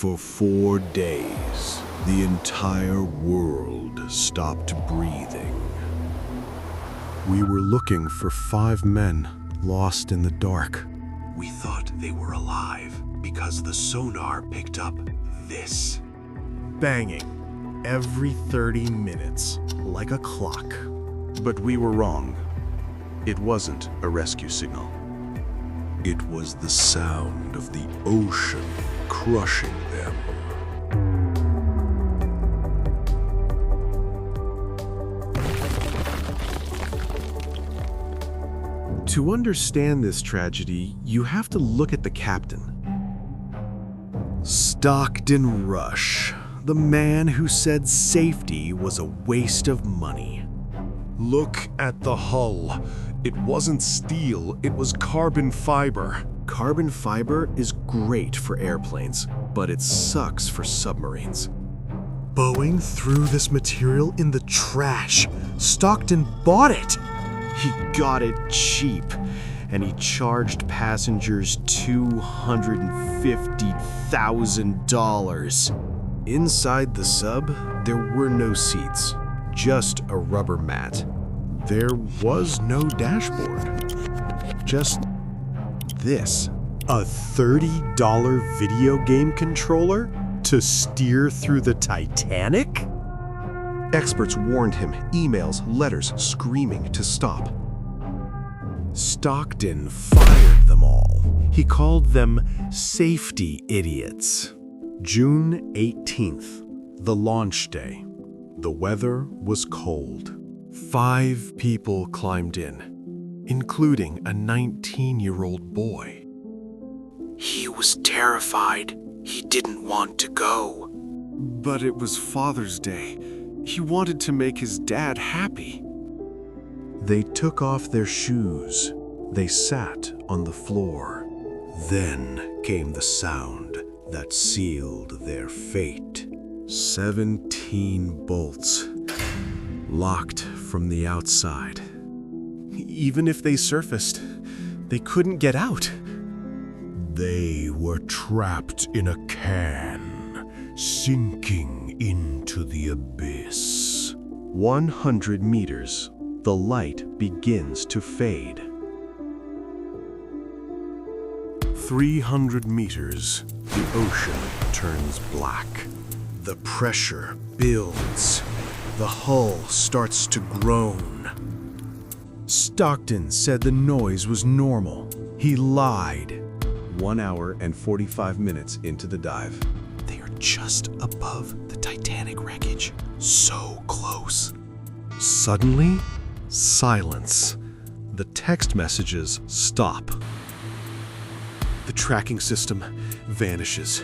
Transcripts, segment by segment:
For 4 days, the entire world stopped breathing. We were looking for 5 men lost in the dark. We thought they were alive because the sonar picked up this. Banging every 30 minutes, like a clock. But we were wrong. It wasn't a rescue signal. It was the sound of the ocean crushing them. To understand this tragedy, you have to look at the captain. Stockton Rush, the man who said safety was a waste of money. Look at the hull. It wasn't steel, it was carbon fiber. Carbon fiber is great for airplanes, but it sucks for submarines. Boeing threw this material in the trash. Stockton bought it. He got it cheap, and he charged passengers $250,000. Inside the sub, there were no seats, just a rubber mat. There was no dashboard. Just this. A $30 video game controller to steer through the Titanic? Experts warned him, emails, letters, screaming to stop. Stockton fired them all. He called them safety idiots. June 18th, the launch day. The weather was cold. 5 people climbed in, including a 19-year-old boy. He was terrified. He didn't want to go. But it was Father's Day. He wanted to make his dad happy. They took off their shoes. They sat on the floor. Then came the sound that sealed their fate. 17 bolts, locked from the outside. Even if they surfaced, they couldn't get out. They were trapped in a can, sinking into the abyss. 100 meters, the light begins to fade. 300 meters, the ocean turns black. The pressure builds. The hull starts to groan. Stockton said the noise was normal. He lied. 1 hour and 45 minutes into the dive. They are just above the Titanic wreckage. So close. Suddenly, silence. The text messages stop. The tracking system vanishes.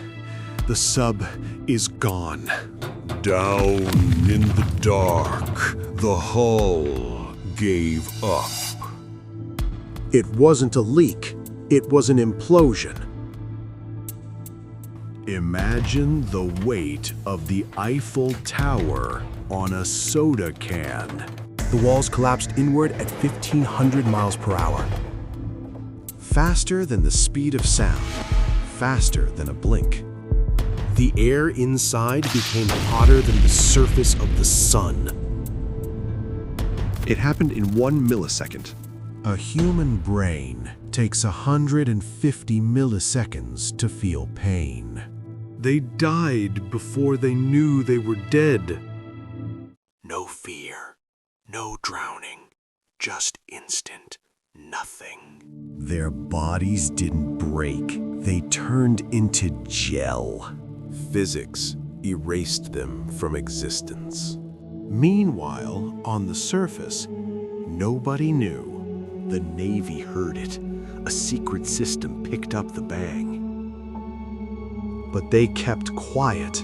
The sub is gone. Down in the dark, the hull gave up. It wasn't a leak. It was an implosion. Imagine the weight of the Eiffel Tower on a soda can. The walls collapsed inward at 1,500 miles per hour. Faster than the speed of sound. Faster than a blink. The air inside became hotter than the surface of the sun. It happened in 1 millisecond. A human brain takes 150 milliseconds to feel pain. They died before they knew they were dead. No fear, no drowning, just instant nothing. Their bodies didn't break. They turned into gel. Physics erased them from existence. Meanwhile, on the surface, nobody knew. The Navy heard it. A secret system picked up the bang. But they kept quiet,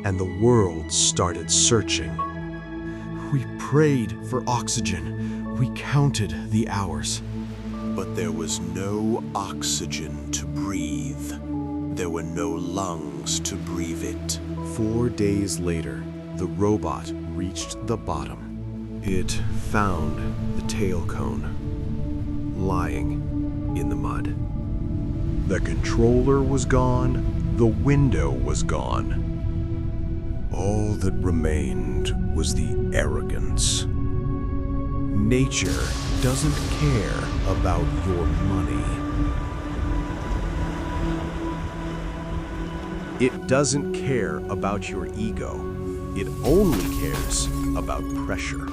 and the world started searching. We prayed for oxygen. We counted the hours. But there was no oxygen to breathe. There were no lungs to breathe it. 4 days later, the robot reached the bottom. It found the tail cone, lying in the mud. The controller was gone, The window was gone. All that remained was the arrogance. Nature doesn't care about your money. It doesn't care about your ego. It only cares about pressure.